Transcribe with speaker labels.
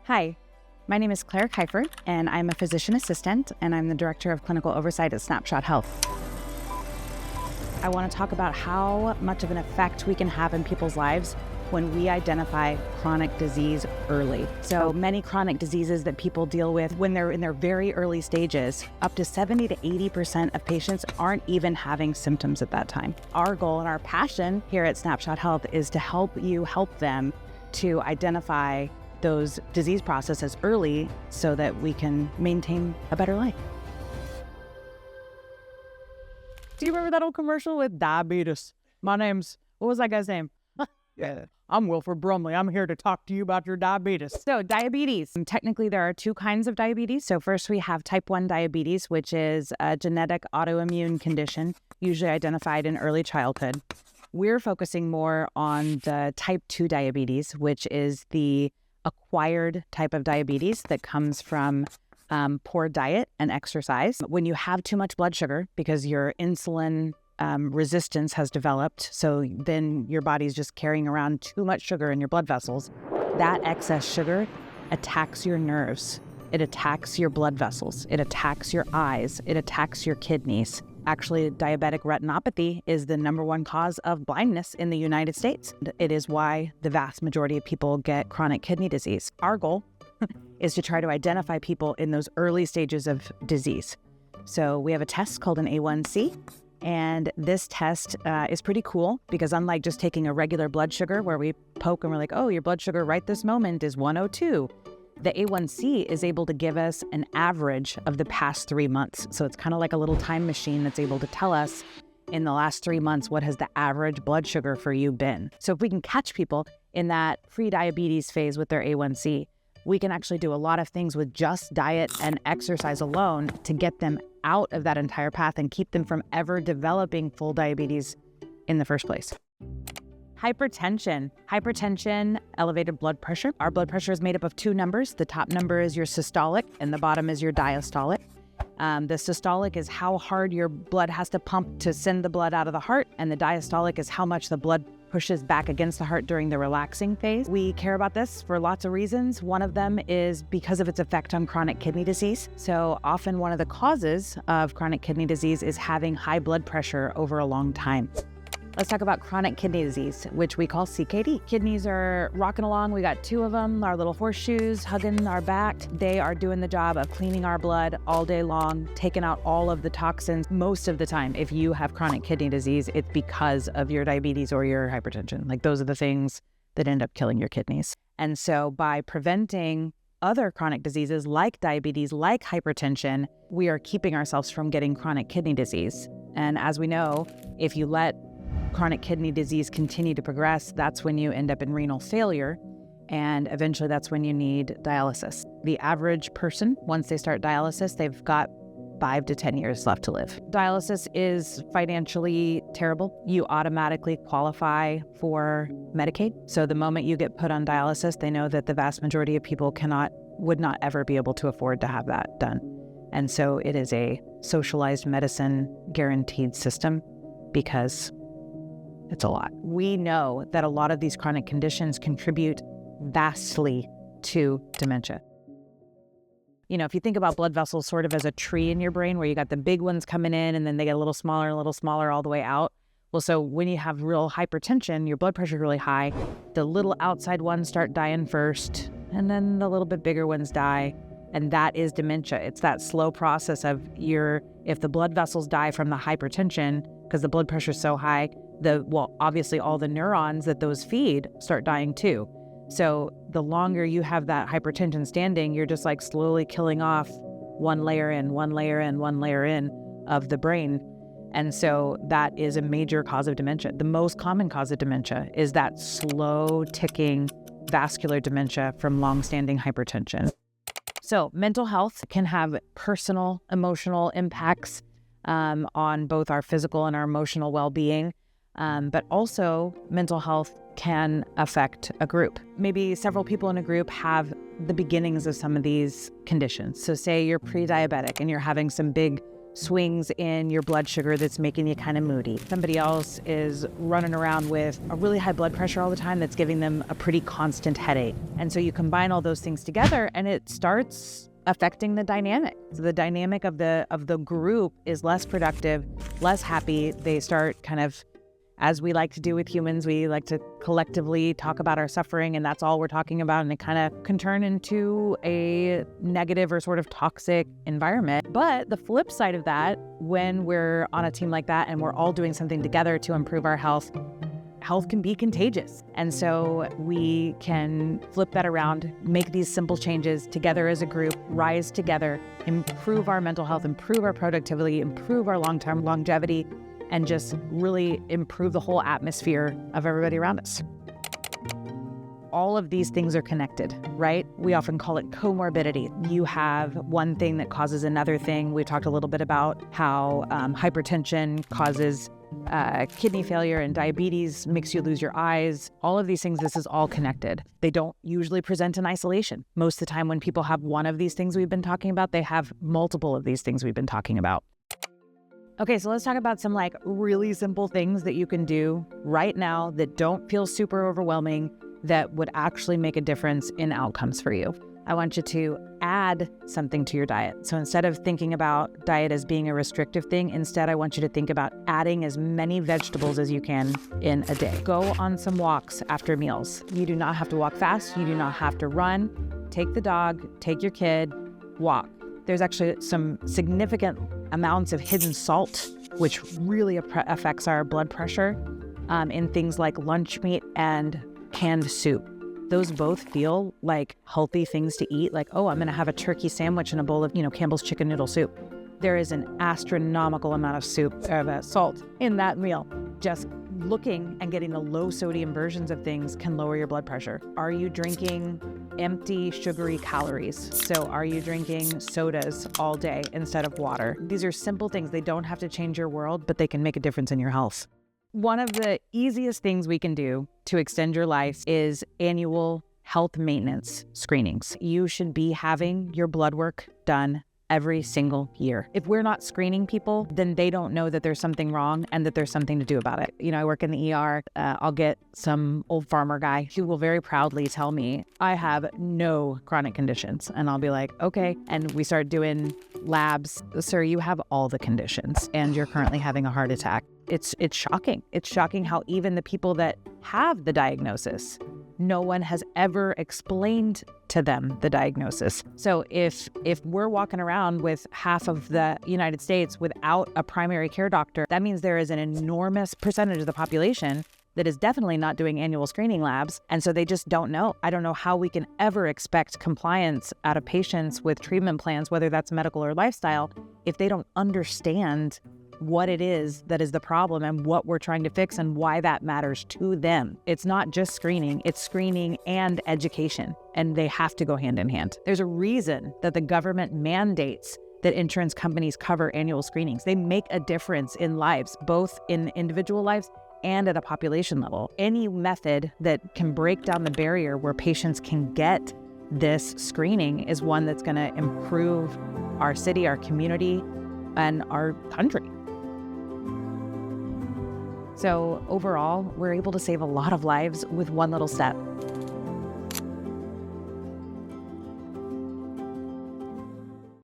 Speaker 1: Hi, my name is Claire Kiefer, and I'm a physician assistant, and I'm the Director of Clinical Oversight at Snapshot Health. I want to talk about how much of an effect we can have in people's lives when we identify chronic disease early. So many chronic diseases that people deal with when they're in their very early stages, up to 70 to 80% of patients aren't even having symptoms at that time. Our goal and our passion here at Snapshot Health is to help them to identify those disease processes early so that we can maintain a better life. Do you remember that old commercial with diabetes? What was that guy's name? Yeah. I'm Wilford Brumley. I'm here to talk to you about your diabetes. So diabetes. Technically, there are two kinds of diabetes. So first we have type 1 diabetes, which is a genetic autoimmune condition, usually identified in early childhood. We're focusing more on the type 2 diabetes, which is the acquired type of diabetes that comes from poor diet and exercise. When you have too much blood sugar because your insulin resistance has developed, so then your body's just carrying around too much sugar in your blood vessels, that excess sugar attacks your nerves. It attacks your blood vessels. It attacks your eyes. It attacks your kidneys. Actually, diabetic retinopathy is the #1 cause of blindness in the United States. It is why the vast majority of people get chronic kidney disease. Our goal is to try to identify people in those early stages of disease. So we have a test called an A1C, and this test is pretty cool because unlike just taking a regular blood sugar where we poke and we're like, oh, your blood sugar right this moment is 102, the A1C is able to give us an average of the past 3 months. So it's kind of like a little time machine that's able to tell us in the last 3 months, what has the average blood sugar for you been? So if we can catch people in that pre-diabetes phase with their A1C, we can actually do a lot of things with just diet and exercise alone to get them out of that entire path and keep them from ever developing full diabetes in the first place. Hypertension, elevated blood pressure. Our blood pressure is made up of 2 numbers. The top number is your systolic and the bottom is your diastolic. The systolic is how hard your blood has to pump to send the blood out of the heart, and the diastolic is how much the blood pushes back against the heart during the relaxing phase. We care about this for lots of reasons. One of them is because of its effect on chronic kidney disease. So often one of the causes of chronic kidney disease is having high blood pressure over a long time. Let's talk about chronic kidney disease, which we call CKD. Kidneys are rocking along. We got 2 of them, our little horseshoes hugging our back. They are doing the job of cleaning our blood all day long, taking out all of the toxins. Most of the time, if you have chronic kidney disease, it's because of your diabetes or your hypertension. Like those are the things that end up killing your kidneys. And so by preventing other chronic diseases like diabetes, like hypertension, we are keeping ourselves from getting chronic kidney disease. And as we know, if you let chronic kidney disease continue to progress, that's when you end up in renal failure, and eventually that's when you need dialysis. The average person, once they start dialysis, they've got 5 to 10 years left to live. Dialysis is financially terrible. You automatically qualify for Medicaid. So the moment you get put on dialysis, they know that the vast majority of people would not ever be able to afford to have that done. And so it is a socialized medicine guaranteed system because it's a lot. We know that a lot of these chronic conditions contribute vastly to dementia. You know, if you think about blood vessels sort of as a tree in your brain where you got the big ones coming in and then they get a little smaller all the way out. Well, so when you have real hypertension, your blood pressure is really high, the little outside ones start dying first, and then the little bit bigger ones die. And that is dementia. It's that slow process of if the blood vessels die from the hypertension because the blood pressure is so high, obviously all the neurons that those feed start dying too. So the longer you have that hypertension standing, you're just like slowly killing off one layer in of the brain. And so that is a major cause of dementia. The most common cause of dementia is that slow ticking vascular dementia from long-standing hypertension. So mental health can have personal, emotional impacts on both our physical and our emotional well-being. But also mental health can affect a group. Maybe several people in a group have the beginnings of some of these conditions. So say you're pre-diabetic and you're having some big swings in your blood sugar that's making you kind of moody. Somebody else is running around with a really high blood pressure all the time that's giving them a pretty constant headache. And so you combine all those things together and it starts affecting the dynamic. So the dynamic of the group is less productive, less happy. They start kind of, as we like to do with humans, we like to collectively talk about our suffering, and that's all we're talking about, and it kind of can turn into a negative or sort of toxic environment. But the flip side of that, when we're on a team like that and we're all doing something together to improve our health can be contagious. And so we can flip that around, make these simple changes together as a group, rise together, improve our mental health, improve our productivity, improve our long-term longevity, and just really improve the whole atmosphere of everybody around us. All of these things are connected, right? We often call it comorbidity. You have one thing that causes another thing. We talked a little bit about how hypertension causes kidney failure, and diabetes makes you lose your eyes. All of these things, this is all connected. They don't usually present in isolation. Most of the time when people have one of these things we've been talking about, they have multiple of these things we've been talking about. Okay, so let's talk about some really simple things that you can do right now that don't feel super overwhelming, that would actually make a difference in outcomes for you. I want you to add something to your diet. So instead of thinking about diet as being a restrictive thing, instead I want you to think about adding as many vegetables as you can in a day. Go on some walks after meals. You do not have to walk fast. You do not have to run. Take the dog, take your kid, walk. There's actually some significant amounts of hidden salt, which really affects our blood pressure in things like lunch meat and canned soup. Those both feel like healthy things to eat. Like, oh, I'm going to have a turkey sandwich and a bowl of, Campbell's chicken noodle soup. There is an astronomical amount of salt in that meal. Just looking and getting the low sodium versions of things can lower your blood pressure. Are you drinking empty sugary calories? So are you drinking sodas all day instead of water? These are simple things. They don't have to change your world, but they can make a difference in your health. One of the easiest things we can do to extend your life is annual health maintenance screenings. You should be having your blood work done every single year. If we're not screening people, then they don't know that there's something wrong and that there's something to do about it. I work in the ER. I'll get some old farmer guy who will very proudly tell me, I have no chronic conditions. And I'll be like, okay. And we start doing labs. Sir, you have all the conditions and you're currently having a heart attack. It's shocking. It's shocking how even the people that have the diagnosis, no one has ever explained to them the diagnosis. So if we're walking around with half of the United States without a primary care doctor, that means there is an enormous percentage of the population that is definitely not doing annual screening labs. And so they just don't know. I don't know how we can ever expect compliance out of patients with treatment plans, whether that's medical or lifestyle, if they don't understand what it is that is the problem and what we're trying to fix and why that matters to them. It's not just screening, it's screening and education, and they have to go hand in hand. There's a reason that the government mandates that insurance companies cover annual screenings. They make a difference in lives, both in individual lives and at a population level. Any method that can break down the barrier where patients can get this screening is one that's going to improve our city, our community, and our country. So overall, we're able to save a lot of lives with one little step.